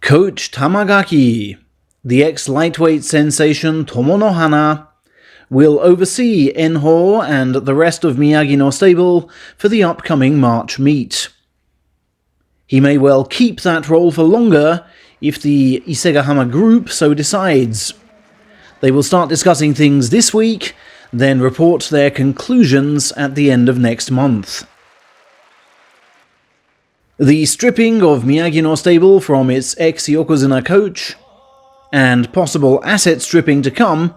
Coach Tamagaki, the ex-lightweight sensation Tomonohana, will oversee Enho and the rest of Miyagino stable for the upcoming March meet. He may well keep that role for longer if the Isegahama group so decides. They will start discussing things this week, then report their conclusions at the end of next month. The stripping of Miyagino stable from its ex-Yokozuna coach, and possible asset stripping to come,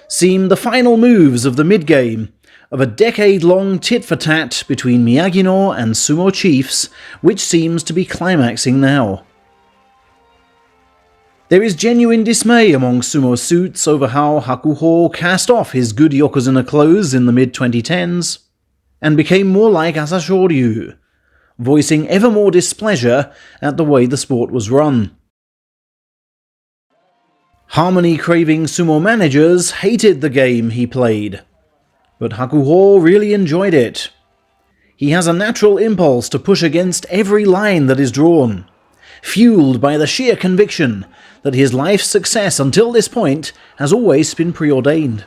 seem the final moves of the mid-game of a decade-long tit-for-tat between Miyagino and Sumo chiefs, which seems to be climaxing now. There is genuine dismay among Sumo suits over how Hakuho cast off his good Yokozuna clothes in the mid-2010s, and became more like Asashoryu, voicing ever more displeasure at the way the sport was run. Harmony-craving Sumo managers hated the game he played, but Hakuho really enjoyed it. He has a natural impulse to push against every line that is drawn, fueled by the sheer conviction that his life's success until this point has always been preordained.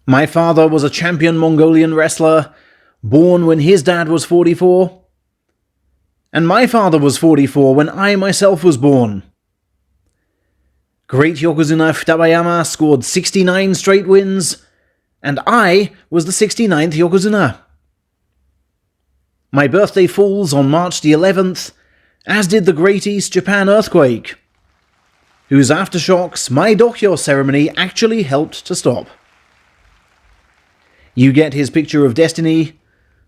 My father was a champion Mongolian wrestler, born when his dad was 44. And my father was 44 when I myself was born. Great Yokozuna Futabayama scored 69 straight wins, and I was the 69th Yokozuna. My birthday falls on March the 11th, as did the Great East Japan earthquake, whose aftershocks my Dokyo ceremony actually helped to stop. You get his picture of destiny,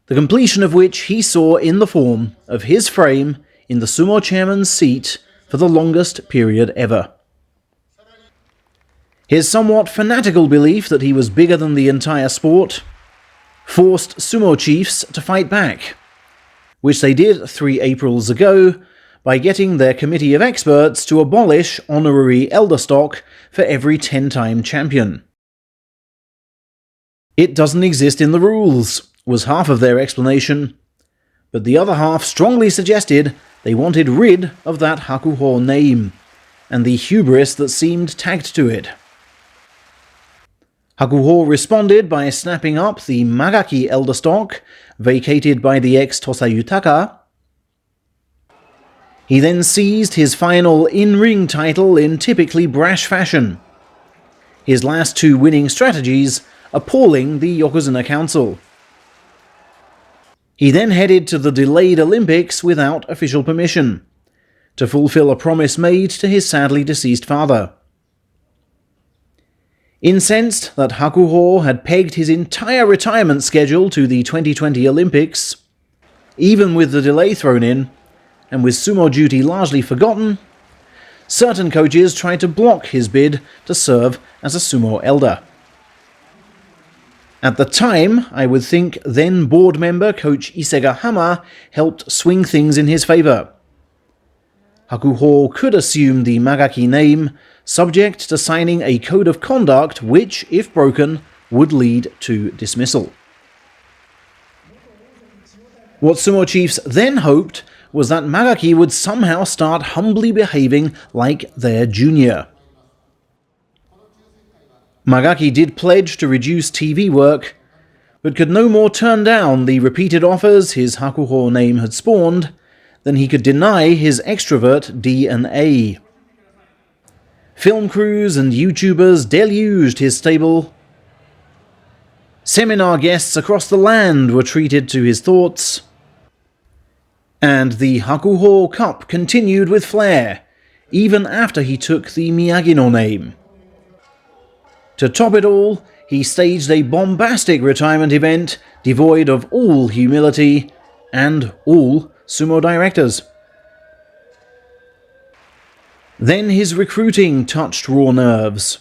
the completion of which he saw in the form of his frame in the Sumo chairman's seat for the longest period ever. His somewhat fanatical belief that he was bigger than the entire sport forced Sumo chiefs to fight back, which they did 3 Aprils ago by getting their committee of experts to abolish honorary elder stock for every 10-time champion. It doesn't exist in the rules, was half of their explanation, but the other half strongly suggested they wanted rid of that Hakuho name, and the hubris that seemed tagged to it. Hakuho responded by snapping up the Magaki elder stock, vacated by the ex-Tosa Yutaka. He then seized his final in-ring title in typically brash fashion, his last 2 winning strategies appalling the Yokozuna Council. He then headed to the delayed Olympics without official permission, to fulfill a promise made to his sadly deceased father. Incensed that Hakuho had pegged his entire retirement schedule to the 2020 Olympics, even with the delay thrown in, and with sumo duty largely forgotten, certain coaches tried to block his bid to serve as a sumo elder. At the time, I would think then board member Coach Isegahama helped swing things in his favour. Hakuho could assume the Magaki name, subject to signing a code of conduct which, if broken, would lead to dismissal. What sumo chiefs then hoped was that Magaki would somehow start humbly behaving like their junior. Magaki did pledge to reduce TV work, but could no more turn down the repeated offers his Hakuho name had spawned than he could deny his extrovert DNA. Film crews and YouTubers deluged his stable. Seminar guests across the land were treated to his thoughts. And the Hakuho Cup continued with flair, even after he took the Miyagino name. To top it all, he staged a bombastic retirement event devoid of all humility and all sumo directors. Then his recruiting touched raw nerves.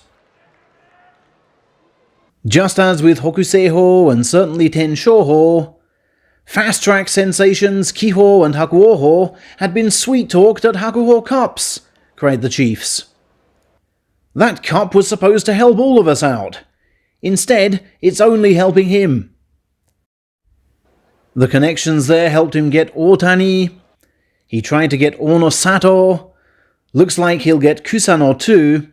Just as with Hokuseiho and certainly Tenshoho, fast-track sensations Kiho and Hakuoho had been sweet-talked at Hakuho Cups, cried the chiefs. That cup was supposed to help all of us out. Instead, it's only helping him. The connections there helped him get Otani. He tried to get Ono-sato, looks like he'll get Kusano too,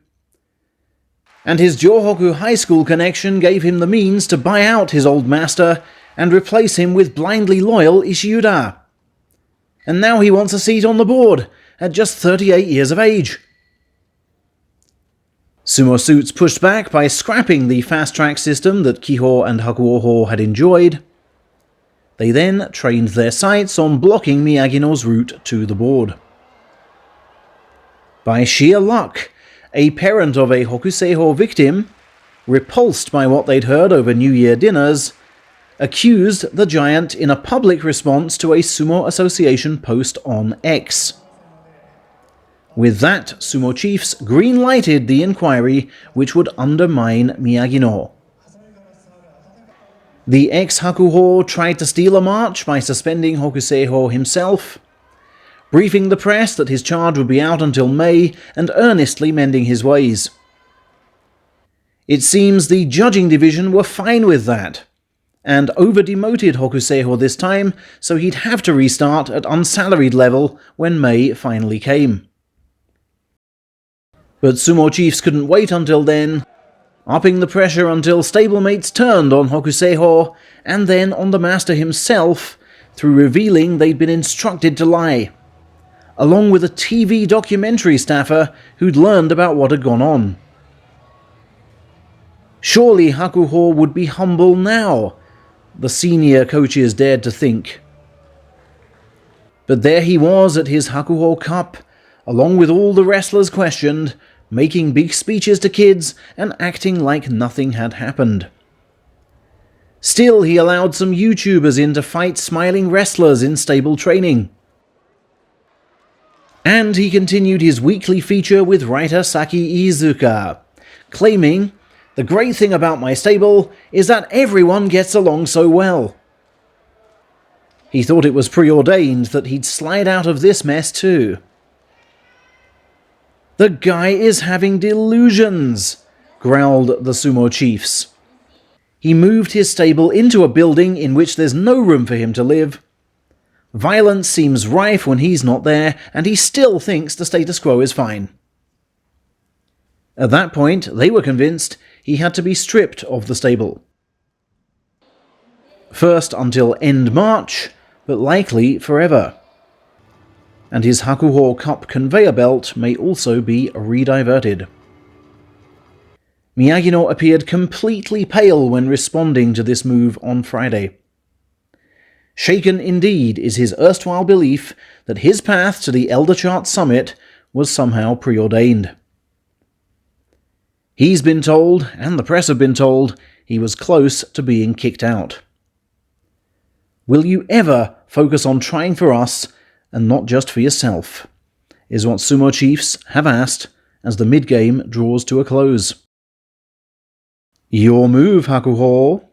and his Johoku High School connection gave him the means to buy out his old master and replace him with blindly loyal Ishiuda. And now he wants a seat on the board at just 38 years of age. Sumo Suits pushed back by scrapping the fast-track system that Kiho and Hakuho had enjoyed. They then trained their sights on blocking Miyagino's route to the board. By sheer luck, a parent of a Hokuseiho victim, repulsed by what they'd heard over New Year dinners, accused the giant in a public response to a Sumo Association post on X. With that, Sumo Chiefs green-lighted the inquiry which would undermine Miyagino. The ex-Hakuho tried to steal a march by suspending Hokuseiho himself, briefing the press that his charge would be out until May and earnestly mending his ways. It seems the judging division were fine with that, and over-demoted Hokuseiho this time, so he'd have to restart at unsalaried level when May finally came. But Sumo Chiefs couldn't wait until then, upping the pressure until stablemates turned on Hokuseiho, and then on the master himself, through revealing they'd been instructed to lie, along with a TV documentary staffer who'd learned about what had gone on. Surely Hakuho would be humble now, the senior coaches dared to think. But there he was at his Hakuho Cup, along with all the wrestlers questioned, making big speeches to kids and acting like nothing had happened. Still, he allowed some YouTubers in to fight smiling wrestlers in stable training. And he continued his weekly feature with writer Saki Iizuka, claiming, "The great thing about my stable is that everyone gets along so well." He thought it was preordained that he'd slide out of this mess too. "The guy is having delusions," growled the Sumo Chiefs. He moved his stable into a building in which there's no room for him to live. Violence seems rife when he's not there, and he still thinks the status quo is fine. At that point, they were convinced he had to be stripped of the stable. First until end March, but likely forever. And his Hakuho Cup conveyor belt may also be rediverted. Miyagino appeared completely pale when responding to this move on Friday. Shaken indeed is his erstwhile belief that his path to the Elder Chart Summit was somehow preordained. He's been told, and the press have been told, he was close to being kicked out. Will you ever focus on trying for us and not just for yourself? Is what Sumo Chiefs have asked as the mid-game draws to a close. Your move, Hakuho.